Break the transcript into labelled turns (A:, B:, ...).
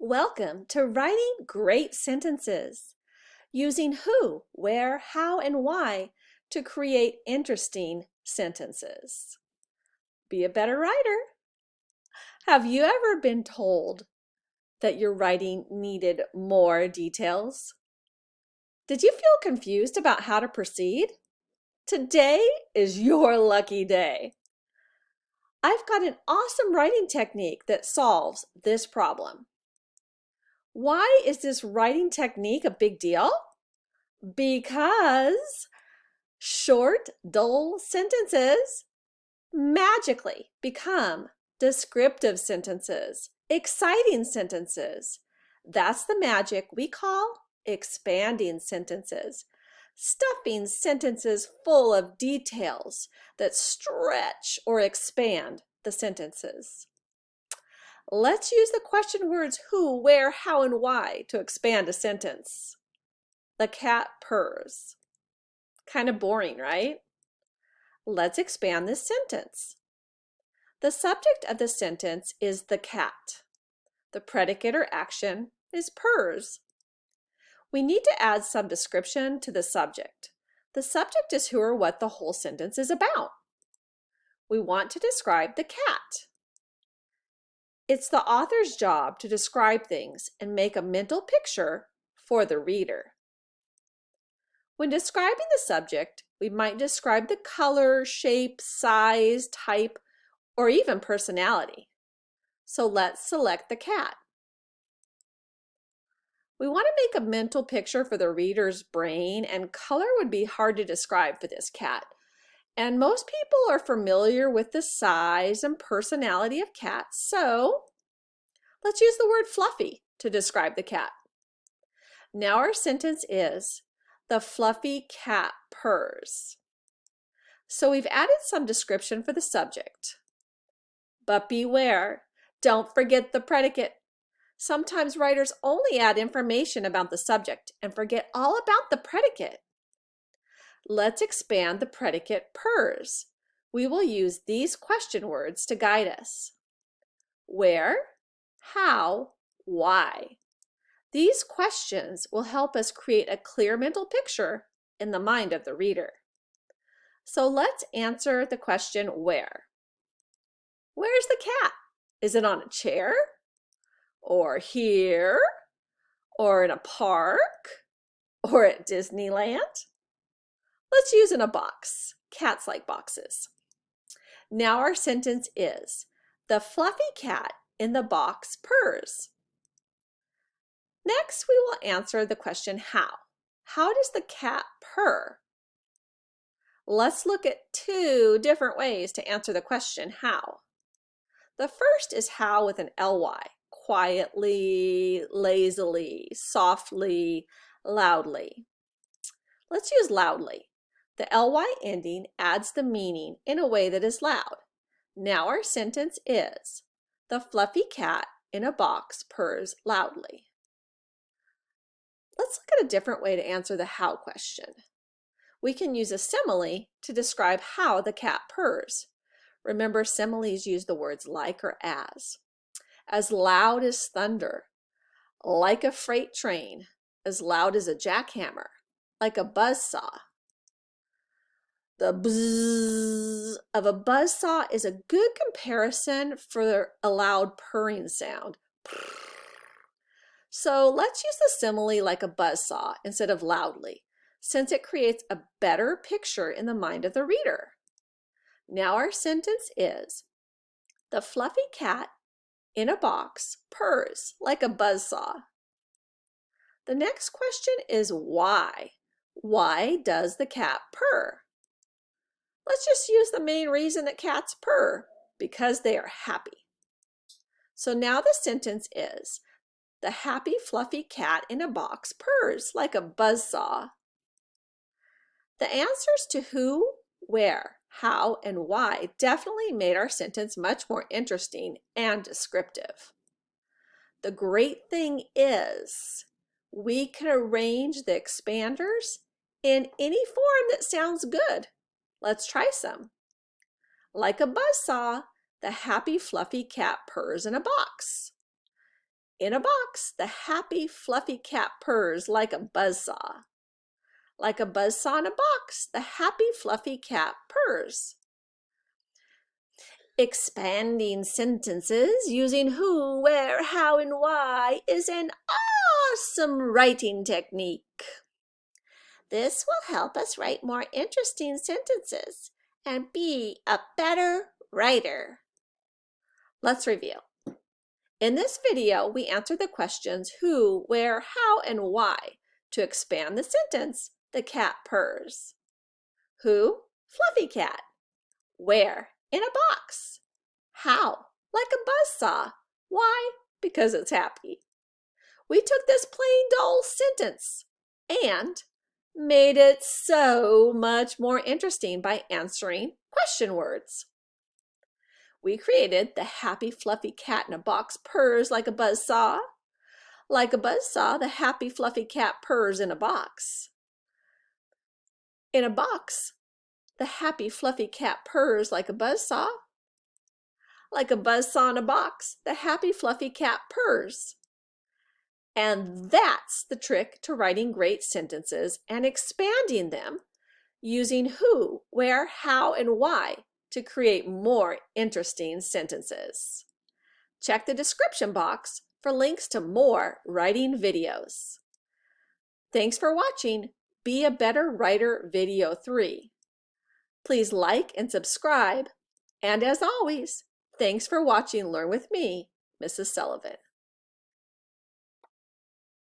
A: Welcome to Writing Great Sentences, using who, where, how, and why to create interesting sentences. Be a better writer. Have you ever been told that your writing needed more details? Did you feel confused about how to proceed? Today is your lucky day. I've got an awesome writing technique that solves this problem. Why is this writing technique a big deal? Because short, dull sentences magically become descriptive sentences, exciting sentences. That's the magic we call expanding sentences, stuffing sentences full of details that stretch or expand the sentences. Let's use the question words who, where, how, and why to expand a sentence. The cat purrs. Kind of boring, right? Let's expand this sentence. The subject of the sentence is the cat. The predicate or action is purrs. We need to add some description to the subject. The subject is who or what the whole sentence is about. We want to describe the cat. It's the author's job to describe things and make a mental picture for the reader. When describing the subject, we might describe the color, shape, size, type, or even personality. So let's select the cat. We want to make a mental picture for the reader's brain, and color would be hard to describe for this cat. And most people are familiar with the size and personality of cats, so let's use the word fluffy to describe the cat. Now our sentence is, the fluffy cat purrs. So we've added some description for the subject. But beware, don't forget the predicate. Sometimes writers only add information about the subject and forget all about the predicate. Let's expand the predicate purrs. We will use these question words to guide us. Where, how, why. These questions will help us create a clear mental picture in the mind of the reader. So let's answer the question where. Where's the cat? Is it on a chair? Or here? Or in a park? Or at Disneyland? Let's use in a box. Cats like boxes. Now our sentence is, the fluffy cat in the box purrs. Next, we will answer the question how. How does the cat purr? Let's look at two different ways to answer the question how. The first is how with an ly, quietly, lazily, softly, loudly. Let's use loudly. The ly ending adds the meaning in a way that is loud. Now our sentence is, the fluffy cat in a box purrs loudly. Let's look at a different way to answer the how question. We can use a simile to describe how the cat purrs. Remember, similes use the words like or as. As loud as thunder, like a freight train, as loud as a jackhammer, like a buzzsaw. The bzzz of a buzzsaw is a good comparison for a loud purring sound. So let's use the simile like a buzzsaw instead of loudly, since it creates a better picture in the mind of the reader. Now our sentence is, the fluffy cat in a box purrs like a buzzsaw. The next question is why. Why does the cat purr? Let's just use the main reason that cats purr, because they are happy. So now the sentence is, the happy fluffy cat in a box purrs like a buzzsaw. The answers to who, where, how, and why definitely made our sentence much more interesting and descriptive. The great thing is, we can arrange the expanders in any form that sounds good. Let's try some. Like a buzzsaw, the happy fluffy cat purrs in a box. In a box, the happy, fluffy cat purrs like a buzzsaw. Like a buzzsaw in a box, the happy, fluffy cat purrs. Expanding sentences using who, where, how, and why is an awesome writing technique. This will help us write more interesting sentences and be a better writer. Let's review. In this video, we answer the questions who, where, how, and why to expand the sentence, the cat purrs. Who? Fluffy cat. Where? In a box. How? Like a buzzsaw. Why? Because it's happy. We took this plain dull sentence and made it so much more interesting by answering question words. We created the happy fluffy cat in a box purrs like a buzzsaw. Like a buzzsaw, the happy fluffy cat purrs in a box. In a box, the happy fluffy cat purrs like a buzzsaw. Like a buzzsaw in a box, the happy fluffy cat purrs. And that's the trick to writing great sentences and expanding them using who, where, how, and why to create more interesting sentences. Check the description box for links to more writing videos. Thanks for watching Be a Better Writer Video 3. Please like and subscribe. And as always, thanks for watching Learn with me, Mrs. Sullivan.